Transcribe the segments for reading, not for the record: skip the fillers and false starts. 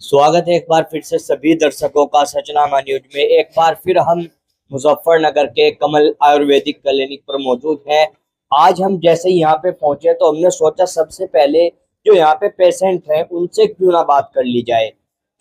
स्वागत है एक बार फिर से सभी दर्शकों का सचनामा न्यूज में। एक बार फिर हम मुजफ्फरनगर के कमल आयुर्वेदिक क्लिनिक पर मौजूद हैं। आज हम जैसे यहाँ पे पहुंचे तो हमने सोचा सबसे पहले जो यहाँ पे पेशेंट हैं उनसे क्यों ना बात कर ली जाए,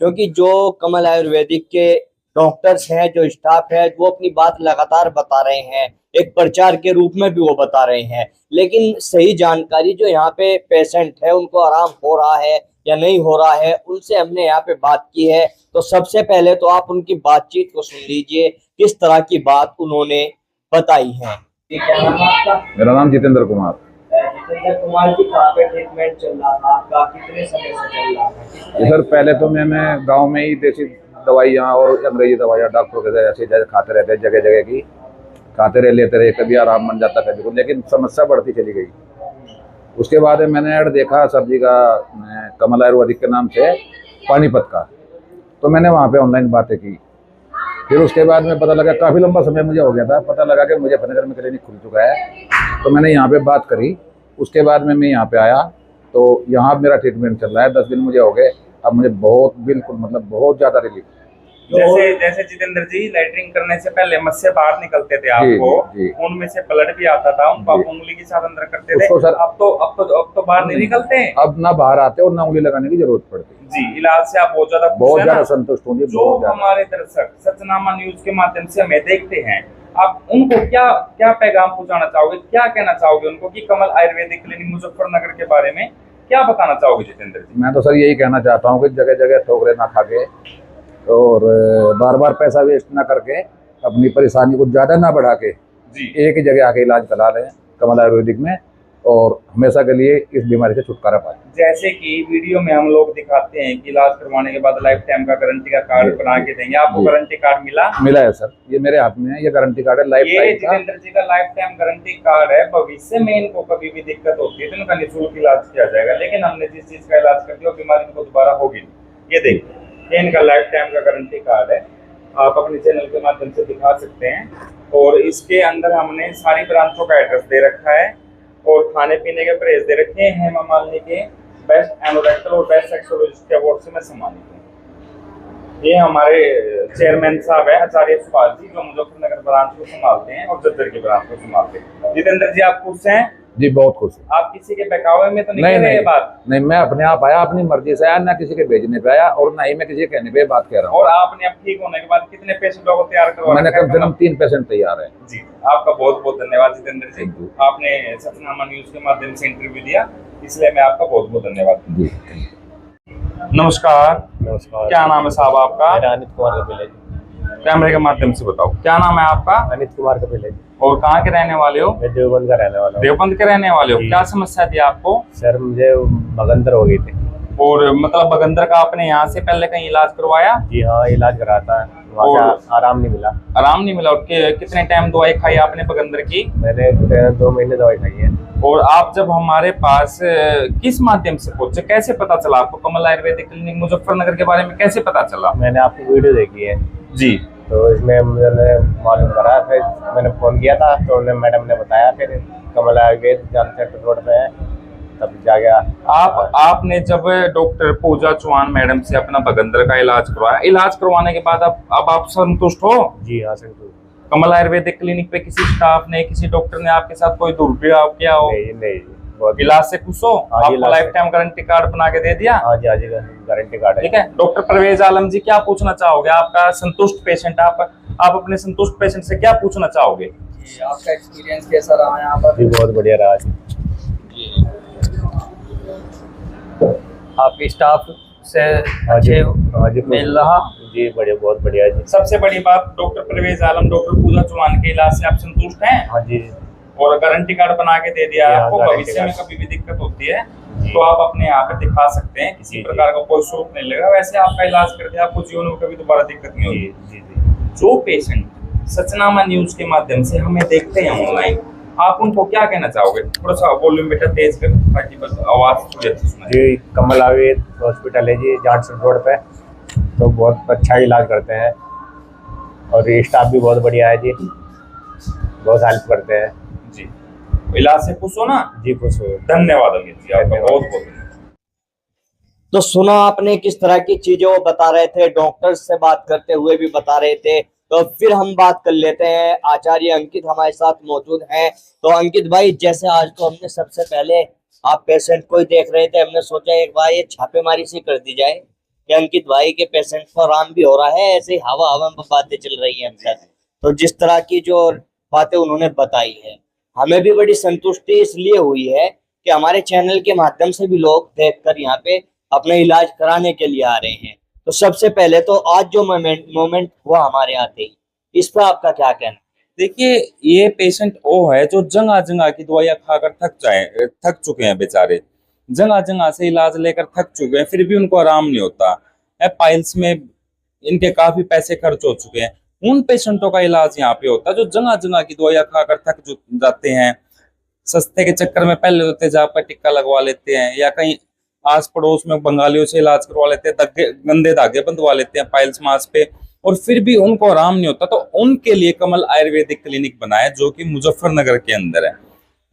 क्योंकि जो कमल आयुर्वेदिक के डॉक्टर्स हैं, जो स्टाफ है, वो अपनी बात लगातार बता रहे हैं, एक प्रचार के रूप में भी वो बता रहे हैं, लेकिन सही जानकारी जो यहाँ पे पेशेंट है उनको आराम हो रहा है या नहीं हो रहा है, उनसे हमने यहाँ पे बात की है। तो सबसे पहले तो आप उनकी बातचीत को सुन लीजिए, किस तरह की बात उन्होंने बताई है। क्या नाम है आपका? मेरा नाम जितेंद्र कुमार। जितेंद्र कुमार जी, कहाँ पे ट्रीटमेंट चल रहा था आपका, कितने समय से चल रहा था? सर पहले तो मैंने गांव में ही देसी दवाइयाँ और अंग्रेजी दवाइयाँ डॉक्टरों के ऐसे जैसे खाते रहते, जगह जगह की खाते रह लेते रहे, कभी आराम बन जाता कभी, लेकिन समस्या बढ़ती चली गई। उसके बाद मैंने ऐड देखा सर जी का कमल आयुर्वेदिक के नाम से पानीपत का, तो मैंने वहाँ पे ऑनलाइन बातें की। फिर उसके बाद में पता लगा, काफ़ी लंबा समय मुझे हो गया था, पता लगा कि मुजफ्फरनगर में क्लिनिक खुल चुका है, तो मैंने यहाँ पे बात करी। उसके बाद में मैं यहाँ पे आया तो यहाँ मेरा ट्रीटमेंट चल रहा है। 10 दिन मुझे हो गए, अब मुझे बिल्कुल बहुत ज़्यादा रिलीफ। जैसे जितेंद्र जी लैटरिंग करने से पहले मस्से बाहर निकलते थे आपको, उनमें से ब्लड भी आता था, उनको आप उंगली के साथ अंदर करते थे। सर अब तो बाहर नहीं निकलते हैं। अब ना बाहर आते और ना उंगली लगाने की जरूरत पड़ती जी। इलाज से आप बहुत ज्यादा संतुष्ट होंगे। जो हमारे दर्शक सचनामा न्यूज के माध्यम से हमें देखते हैं, आप उनको क्या पैगाम पहुंचाना चाहोगे, क्या कहना चाहोगे उनको कि कमल आयुर्वेदिक क्लिनिक मुजफ्फरनगर के बारे में क्या बताना चाहोगे जितेंद्र जी? मैं तो सर यही कहना चाहता हूँ कि जगह जगह ठोकरे ना खा के और बार बार पैसा वेस्ट ना करके अपनी परेशानी को ज़्यादा ना बढ़ा के जी एक ही जगह आके इलाज करा लें कमल आयुर्वेदिक में, और हमेशा के लिए इस बीमारी से छुटकारा पाएं। जैसे कि वीडियो में हम लोग दिखाते हैं कि इलाज करवाने के बाद लाइफ टाइम का गारंटी का कार्ड बना के देंगे, आपको गारंटी कार्ड मिला है सर? ये मेरे हाथ में है, ये गारंटी कार्ड है लाइफ टाइम का। जितेंद्र जी का लाइफ टाइम गारंटी कार्ड है। भविष्य में इनको कभी भी दिक्कत होती है तो इनका निःशुल्क इलाज किया जाएगा, लेकिन हमने जिस चीज का इलाज कर दिया वो बीमारी इनको दोबारा होगी नहीं। ये देखिए, ये इनका लाइफ टाइम का गारंटी कार्ड है, आप अपने चैनल के माध्यम से दिखा सकते हैं। और इसके अंदर हमने सारी ब्रांचों का एड्रेस दे रखा है और खाने पीने के परहेज दे रखे हैं। हेमा मालिनी के बेस्ट एनोरेक्टर और बेस्ट सेक्सोलॉजिस्ट के अवार्ड से मैं सम्मानित हूँ। ये हमारे चेयरमैन साहब है आचार्य सुभाष जी, जो मुजफ्फरनगर ब्रांच को संभालते हैं और जज्जर की ब्रांच को संभालते हैं। जितेंद्र जी आप खुश हैं? जी बहुत खुश हूँ। आप किसी के बहकावे में तो नहीं कह रहे बात? नहीं, मैं अपने आप आया, अपनी मर्जी से आया, ना किसी के भेजने पे आया और ना ही मैं किसी के कहने पे बात कह रहा हूँ। और आपने अब ठीक होने के बाद कितने पेशेंटों को तैयार करवाया? मैंने कम से कम 3 पेशेंट तैयार है। जी, आपका बहुत बहुत धन्यवाद जितेंद्र जी। आपने सचनामा न्यूज के माध्यम से इंटरव्यू दिया, इसलिए मैं आपका बहुत बहुत धन्यवाद जी। नमस्कार। नमस्कार। क्या नाम है साहब आपका? अनित कुमार कपिले। कैमरे के माध्यम से बताओ, क्या नाम है आपका? अनित कुमार कपिले। और कहाँ के रहने वाले हो? मैं देवबंद का रहने वाला हूँ। देवबंद के रहने वाले हो। क्या समस्या थी आपको? सर मुझे बगंदर हो गई थी। और मतलब बगंदर का आपने यहाँ से पहले कहीं इलाज करवाया? जी हाँ, इलाज करा था, वहाँ से आराम नहीं मिला। आराम नहीं मिला? और कितने टाइम दवाई खाई आपने बगंदर की? मैंने 2 महीने दवाई खाई है। और आप जब हमारे पास किस माध्यम से पहुंचे, कैसे पता चला आपको कमल आयुर्वेदिक क्लिनिक मुजफ्फरनगर के बारे में कैसे पता चला? मैंने आपकी वीडियो देखी है जी, तो इसमें मुझे मालूम करा, फिर मैंने फोन किया था तो मैडम ने बताया, फिर कमल आयुर्वेद जानसेट रोड पे है, तब जा गया। आपने जब डॉक्टर पूजा चौहान मैडम से अपना बगंदर का इलाज करवाया, इलाज करवाने के बाद अब आप संतुष्ट हो? जी हाँ संतुष्ट। कमल आयुर्वेदिक क्लिनिक पे किसी स्टाफ ने, किसी डॉक्टर ने आपके साथ कोई दुर्व्यवहार किया हो? नहीं, इलाज से खुश हो? आपको लाइफ टाइम गारंटी कार्ड बना के दे दिया? हाँ जी, गारंटी कार्ड है। ठीक है। डॉक्टर परवेज आलम जी, क्या पूछना चाहोगे? आपका संतुष्ट पेशेंट, आप अपने संतुष्ट पेशेंट से क्या पूछना चाहोगे? आपका एक्सपीरियंस कैसा रहा यहाँ पर? जी बहुत बढ़िया रहा जी। आपके स्टाफ से अच्छे मिल रहा? जी बढ़िया, बहुत बढ़िया जी। सबसे बड़ी बात, डॉक्टर परवेज आलम, डॉक्टर पूजा चौहान के इलाज से आप संतुष्ट हैं? हाँ जी। और गारंटी कार्ड बना के दे दिया आपको, गारंटी भविष्य में कभी भी दिक्कत होती है जी। तो आप अपने यहाँ पे दिखा सकते हैं, किसी प्रकार का कोई शुल्क नहीं लगेगा। वैसे आपका इलाज करके आपको जीवन में कभी दोबारा दिक्कत नहीं होगी। जी। जो पेशेंट सचनामा न्यूज के माध्यम से हमें देखते हैं ऑनलाइन, आप उनको क्या कहना चाहोगे? थोड़ा सा वॉल्यूम बेटा तेज कर ताकि बस आवाज थोड़ी अच्छी सुनाई। जी, कमल आयुर्वेद हॉस्पिटल है जी, जानसेट रोड पे, तो बहुत अच्छा इलाज करते हैं और ये स्टाफ भी बहुत बढ़िया है जी, बहुत हेल्प करते हैं जी। इलाज से खुश हो ना? जी खुश हो। धन्यवाद अमित जी, आपका बहुत बहुत धन्यवाद। तो सुना आपने किस तरह की चीजें वो बता रहे थे, डॉक्टर्स से बात करते हुए भी बता रहे थे। तो फिर हम बात कर लेते हैं, आचार्य अंकित हमारे साथ मौजूद हैं। तो अंकित भाई, जैसे आज तो हमने सबसे पहले आप पेशेंट को ही देख रहे थे, हमने सोचा एक बार ये छापेमारी से कर दी जाए कि अंकित भाई के पेशेंट को आराम भी हो रहा है, ऐसे ही हवा हवा में बातें चल रही है हमसे। तो जिस तरह की जो बातें उन्होंने बताई है, हमें भी बड़ी संतुष्टि इसलिए हुई है कि हमारे चैनल के माध्यम से भी लोग देखकर यहाँ पे अपना इलाज कराने के लिए आ रहे हैं। तो सबसे पहले तो आज जो मोमेंट हुआ हमारे आते ही, इस पर आपका क्या कहना? देखिए, ये पेशेंट वो है जो जगह जगह की दवाइयां खाकर थक चुके हैं बेचारे। जगह जगह से इलाज लेकर थक चुके हैं, फिर भी उनको आराम नहीं होता है। पाइल्स में इनके काफी पैसे खर्च हो चुके हैं। उन पेशेंटों का इलाज यहाँ पे होता है जो जगह जगह की दवाइयां खाकर जाते हैं। सस्ते के चक्कर में पहले तो तेजाब का टिक्का लगवा लेते हैं, या कहीं आस पड़ोस में बंगालियों से इलाज करवा लेते हैं, गंदे धागे बंधवा लेते हैं पाइल्स मांस पे, और फिर भी उनको आराम नहीं होता। तो उनके लिए कमल आयुर्वेदिक क्लिनिक बना है, जो कि मुजफ्फरनगर के अंदर है।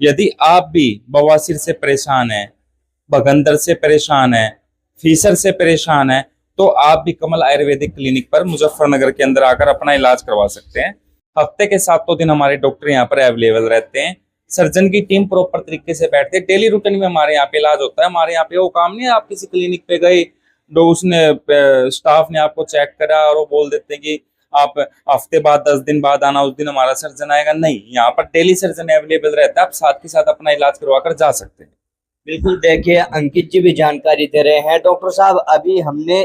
यदि आप भी बवासीर से परेशान हैं, भगंदर से परेशान है, फीसर से परेशान है, तो आप भी कमल आयुर्वेदिक क्लिनिक पर मुजफ्फरनगर के अंदर आकर अपना इलाज करवा सकते हैं। हफ्ते के 7 दिन हमारे डॉक्टर यहाँ पर अवेलेबल रहते हैं। सर्जन की टीम प्रॉपर तरीके से बैठती है। डेली रूटीन में हमारे यहाँ पे इलाज होता है। हमारे यहाँ पे वो काम नहीं है आप किसी क्लिनिक पे गए, उसने स्टाफ ने आपको चेक करा और वो बोल देते हैं कि आप हफ्ते बाद 10 दिन बाद आना, उस दिन हमारा सर्जन आएगा। नहीं, यहाँ पर डेली सर्जन अवेलेबल रहता है। आप साथ के साथ अपना इलाज करवा कर जा सकते हैं। बिल्कुल, देखिए अंकित जी भी जानकारी दे रहे हैं। डॉक्टर साहब, अभी हमने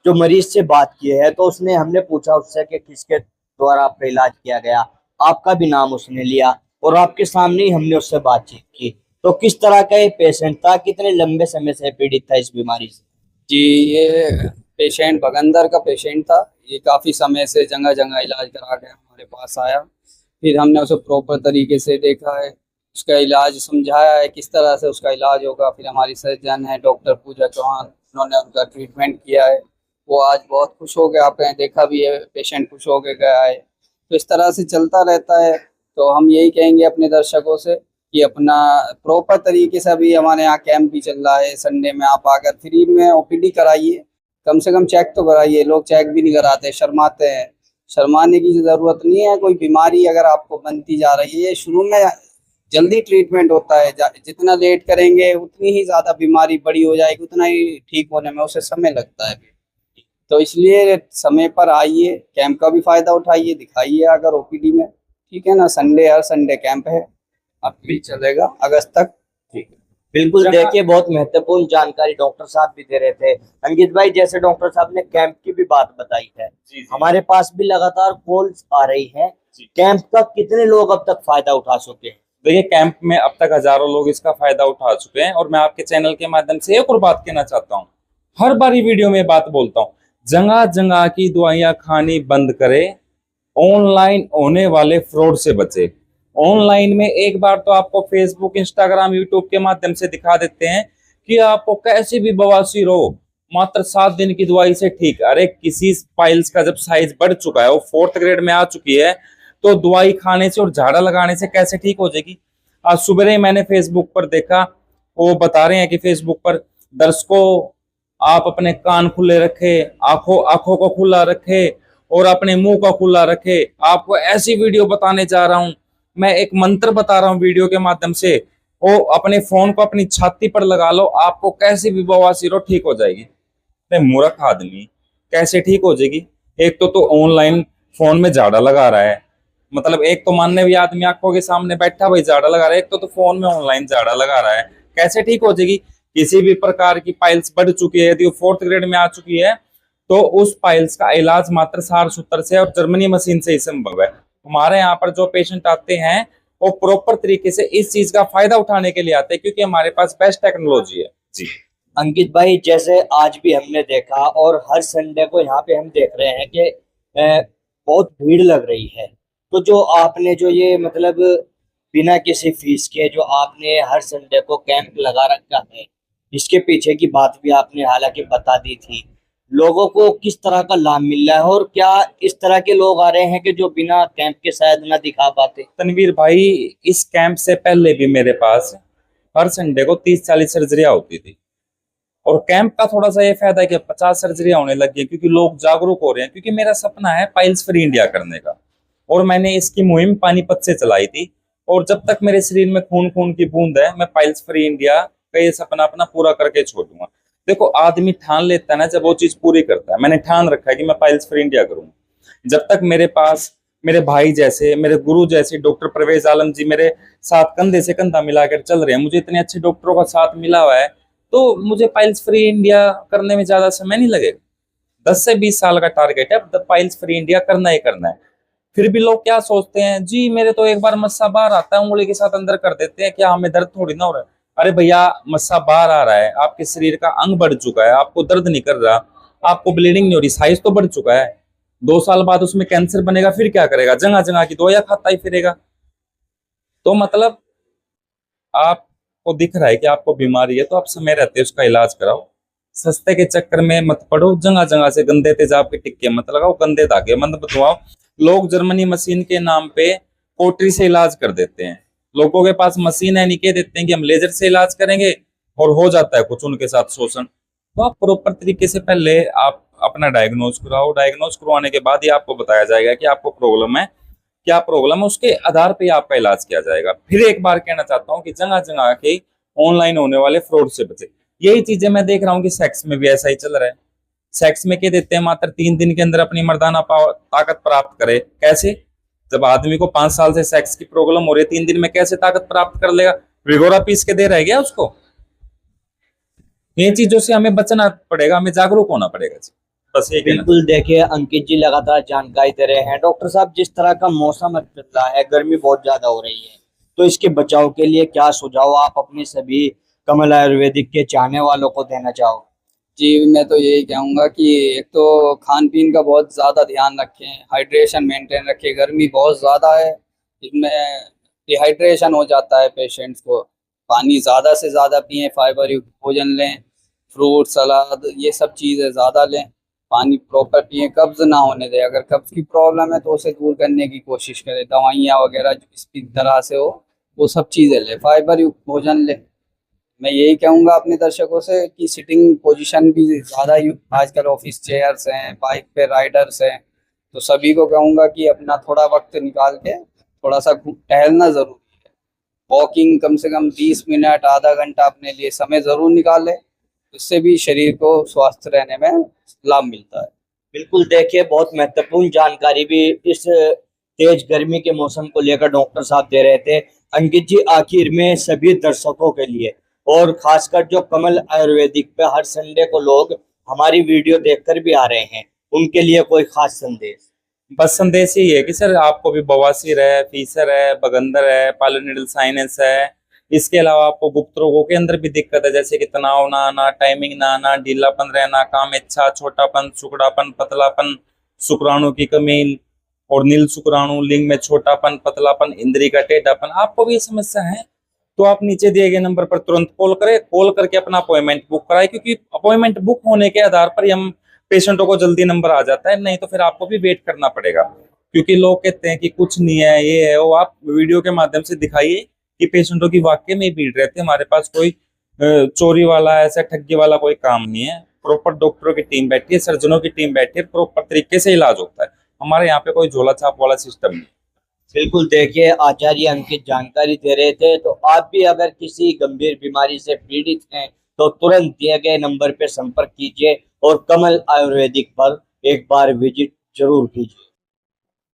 जो मरीज से बात की है, तो उसने हमने पूछा उससे कि किसके द्वारा आपका इलाज किया गया, आपका भी नाम उसने लिया और आपके सामने ही हमने उससे बातचीत की। तो किस तरह का ये पेशेंट था, कितने लंबे समय से पीड़ित था इस बीमारी से? जी, ये पेशेंट भगंदर का पेशेंट था। ये काफ़ी समय से जगह जगह इलाज करा के हमारे पास आया। फिर हमने उसे प्रॉपर तरीके से देखा है, उसका इलाज समझाया है किस तरह से उसका इलाज होगा। फिर हमारी सर्जन है डॉक्टर पूजा चौहान, उन्होंने उनका ट्रीटमेंट किया है। वो आज बहुत खुश हो गया, आपने देखा भी है, पेशेंट खुश हो के गया है। तो इस तरह से चलता रहता है। तो हम यही कहेंगे अपने दर्शकों से कि अपना प्रॉपर तरीके से, अभी हमारे यहाँ कैंप भी चल रहा है, संडे में आप आकर फ्री में ओपीडी कराइए, कम से कम चेक तो कराइए। लोग चेक भी नहीं कराते, शर्माते हैं। शर्माने की जरूरत नहीं है। कोई बीमारी अगर आपको बनती जा रही है, शुरू में जल्दी ट्रीटमेंट होता है, जितना लेट करेंगे उतनी ही ज्यादा बीमारी बड़ी हो जाएगी, उतना ही ठीक होने में उसे समय लगता है। तो इसलिए समय पर आइए, कैंप का भी फायदा उठाइए, दिखाइए अगर ओपीडी में, ठीक है ना। हर संडे कैंप है, अब भी चलेगा अगस्त तक। ठीक है, बिल्कुल। देखिए, बहुत महत्वपूर्ण जानकारी डॉक्टर साहब भी दे रहे थे। अंकित भाई, जैसे डॉक्टर साहब ने कैंप की भी बात बताई है, हमारे पास भी लगातार कॉल्स आ रही है। कैंप का कितने लोग अब तक फायदा उठा चुके हैं? देखिए, कैंप में अब तक हजारों लोग इसका फायदा उठा चुके हैं। और मैं आपके चैनल के माध्यम से एक और बात कहना चाहता हूँ, हर बारी वीडियो में बात बोलता हूँ, जगह जगह की दवाइयां खानी बंद करें, ऑनलाइन होने वाले फ्रॉड से बचे। ऑनलाइन में एक बार तो आपको फेसबुक, इंस्टाग्राम, यूट्यूब के माध्यम से दिखा देते हैं कि आपको कैसी भी बवासीर हो, मात्र 7 दिन की दवाई से ठीक। अरे, किसी पाइल्स का जब साइज बढ़ चुका है, वो 4th ग्रेड में आ चुकी है, तो दवाई खाने से और झाड़ा लगाने से कैसे ठीक हो जाएगी? आज सुबह ही मैंने फेसबुक पर देखा, वो बता रहे हैं कि फेसबुक पर, दर्शकों आप अपने कान खुले रखे, आंखों को खुला रखे और अपने मुंह को खुला रखे। आपको ऐसी वीडियो बताने जा रहा हूं, मैं एक मंत्र बता रहा हूं वीडियो के माध्यम से, वो अपने फोन को अपनी छाती पर लगा लो, आपको कैसी भी बवासीर हो ठीक हो जाएगी। मूर्ख आदमी, कैसे ठीक हो जाएगी? एक तो ऑनलाइन फोन में झाड़ा लगा रहा है, मतलब एक तो मानने भी आदमी आंखों के सामने बैठा भाई झाड़ा लगा रहा है, एक तो फोन में ऑनलाइन झाड़ा लगा रहा है, कैसे ठीक हो जाएगी? किसी भी प्रकार की पाइल्स बढ़ चुकी है, यदि वो 4th ग्रेड में आ चुकी है, तो उस पाइल्स का इलाज मात्र सार सूत्र से और जर्मनी मशीन से ही संभव है। हमारे यहाँ पर जो पेशेंट आते हैं, वो प्रॉपर तरीके से इस चीज का फायदा उठाने के लिए आते हैं, क्योंकि हमारे पास बेस्ट टेक्नोलॉजी है। जी अंकित भाई, जैसे आज भी हमने देखा और हर संडे को यहाँ पे हम देख रहे हैं कि बहुत भीड़ लग रही है। तो जो आपने जो ये मतलब बिना किसी फीस के जो आपने हर संडे को कैंप लगा रखा है, इसके पीछे की बात भी आपने हालांकि बता दी थी। लोगों को किस तरह का लाभ मिल रहा है और क्या इस तरह के लोग आ रहे हैं कि जो बिना कैंप के शायद ना दिखा पाते? तनवीर भाई, इस कैंप से पहले भी मेरे पास हर संडे को 30-40 सर्जरियां होती थी, और कैंप का थोड़ा सा ये फायदा है कि 50 सर्जरियां होने लग गई क्योंकि लोग जागरूक हो रहे हैं, क्योंकि मेरा सपना है पाइल्स फ्री इंडिया करने का, और मैंने इसकी मुहिम पानीपत से चलाई थी। और जब तक मेरे शरीर में खून खून की बूंद है, मैं पाइल्स फ्री इंडिया का ये सपना अपना पूरा करके छोड़ूंगा। देखो, आदमी ठान लेता है ना जब वो चीज पूरी करता है। मैंने ठान रखा है कि मैं पाइल्स फ्री इंडिया करूंगा। जब तक मेरे पास मेरे भाई जैसे, मेरे गुरु जैसे डॉक्टर परवेज आलम जी मेरे साथ कंधे से कंधा मिलाकर चल रहे हैं, मुझे इतने अच्छे डॉक्टरों का साथ मिला हुआ है, तो मुझे पाइल्स फ्री इंडिया करने में ज्यादा समय नहीं लगेगा। 10 से 20 साल का टारगेट है, अब पाइल्स फ्री इंडिया करना ही करना है। फिर भी लोग क्या सोचते हैं, जी मेरे तो एक बार मस्सा बाहर आता है, उंगली के साथ अंदर कर देते हैं, क्या हमें दर्द थोड़ी ना हो रहा है। अरे भैया, मस्सा बाहर आ रहा है, आपके शरीर का अंग बढ़ चुका है, आपको दर्द नहीं कर रहा, आपको ब्लीडिंग नहीं हो रही, साइज तो बढ़ चुका है। 2 साल बाद उसमें कैंसर बनेगा, फिर क्या करेगा, जगह जगह की दवाइयां खाता ही फिरेगा। तो मतलब आपको दिख रहा है कि आपको बीमारी है, तो आप समय रहते उसका इलाज कराओ। सस्ते के चक्कर में मत पड़ो, जगह जगह से गंदे तेजाब के टिक्के मत लगाओ, गंदे धागे मत बतवाओ। लोग जर्मनी मशीन के नाम पे पोटरी से इलाज कर देते हैं। लोगों के पास मशीन है, नहीं कह देते हैं कि हम लेजर से इलाज करेंगे, और हो जाता है कुछ उनके साथ शोषण। तो आप प्रॉपर तरीके से पहले आप अपना डायग्नोज कराओ। डायग्नोज करवाने के बाद ही आपको बताया जाएगा कि आपको प्रॉब्लम है, क्या प्रॉब्लम है, उसके आधार पे आपका इलाज किया जाएगा। फिर एक बार कहना चाहता हूँ कि जगह जगह के ऑनलाइन होने वाले फ्रॉड से बचे। यही चीजें मैं देख रहा हूँ कि सेक्स में भी ऐसा ही चल रहा है। सेक्स में कह देते हैं मात्र 3 दिन के अंदर अपनी मर्दाना ताकत प्राप्त करे। कैसे? जब आदमी को 5 साल से सेक्स की प्रॉब्लम हो रही है, 3 दिन में कैसे ताकत प्राप्त कर लेगा? विगोरा पीस के दे रह गया उसको। इन चीजों से हमें बचना पड़ेगा, हमें जागरूक होना पड़ेगा जी। बस ये बिल्कुल, देखिए अंकित जी लगातार जानकारी दे रहे हैं। डॉक्टर साहब, जिस तरह का मौसम चल रहा है, गर्मी बहुत ज्यादा हो रही है, तो इसके बचाव के लिए क्या सुझाव आप अपने सभी कमल आयुर्वेदिक के चाहने वालों को देना चाहो? जी, मैं तो यही कहूँगा कि एक तो खान पीन का बहुत ज़्यादा ध्यान रखें, हाइड्रेशन मेंटेन रखें। गर्मी बहुत ज़्यादा है, इसमें डिहाइड्रेशन हो जाता है पेशेंट्स को। पानी ज़्यादा से ज़्यादा पिएं, फाइबर युक्त भोजन लें, फ्रूट सलाद ये सब चीज़ें ज़्यादा लें, पानी प्रॉपर पिएं, कब्ज़ ना होने दें। अगर कब्ज़ की प्रॉब्लम है तो उसे दूर करने की कोशिश करें, दवाइयाँ वगैरह जो इसकी तरह से हो वो सब चीज़ें लें, फाइबर युक्त भोजन लें। मैं यही कहूँगा अपने दर्शकों से कि सिटिंग पोजीशन भी ज़्यादा आजकल ऑफिस चेयर्स हैं, बाइक पे राइडर्स हैं, तो सभी को कहूँगा कि अपना थोड़ा वक्त निकाल के थोड़ा सा टहलना ज़रूरी है। वॉकिंग कम से कम 20 मिनट आधा घंटा अपने लिए समय ज़रूर निकालें, इससे भी शरीर को स्वस्थ रहने में लाभ मिलता है। बिल्कुल, देखिए बहुत महत्वपूर्ण जानकारी भी इस तेज गर्मी के मौसम को लेकर डॉक्टर साहब दे रहे थे। अंकित जी, आखिर में सभी दर्शकों के लिए और खासकर जो कमल आयुर्वेदिक पे हर संडे को लोग हमारी वीडियो देखकर भी आ रहे हैं, उनके लिए कोई खास संदेश? बस संदेश ही है कि सर आपको भी बवासीर है, फीसर है, बगंदर है, पाइलोनेडल साइनस है, इसके अलावा आपको गुप्त रोगों के अंदर भी दिक्कत है, जैसे कि तनाव ना आना, टाइमिंग ना आना, ढीलापन रहना, काम इच्छा, छोटापन, सुकड़ापन, पतलापन, शुक्राणु की कमी और नील शुक्राणु, लिंग में छोटापन, पतलापन, इंद्री का टेढ़ापन, आपको भी ये समस्या है तो आप नीचे दिए गए नंबर पर तुरंत कॉल करें। कॉल करके अपना अपॉइंटमेंट बुक कराएं, क्योंकि अपॉइंटमेंट बुक होने के आधार पर ही हम पेशेंटों को जल्दी नंबर आ जाता है, नहीं तो फिर आपको भी वेट करना पड़ेगा। क्योंकि लोग कहते हैं कि कुछ नहीं है, ये है वो। आप वीडियो के माध्यम से दिखाइए कि पेशेंटों की वाकई में भीड़ रहती है, हमारे पास कोई चोरी वाला ऐसा ठगी वाला कोई काम नहीं है। प्रॉपर डॉक्टरों की टीम बैठी है, सर्जनों की टीम बैठी है, प्रॉपर तरीके से इलाज होता है। हमारे यहाँ पे कोई झोला छाप वाला सिस्टम नहीं। बिल्कुल, देखिए आचार्य अंकित जानकारी दे रहे थे। तो आप भी अगर किसी गंभीर बीमारी से पीड़ित हैं तो तुरंत दिए गए नंबर पर संपर्क कीजिए और कमल आयुर्वेदिक पर एक बार विजिट जरूर कीजिए।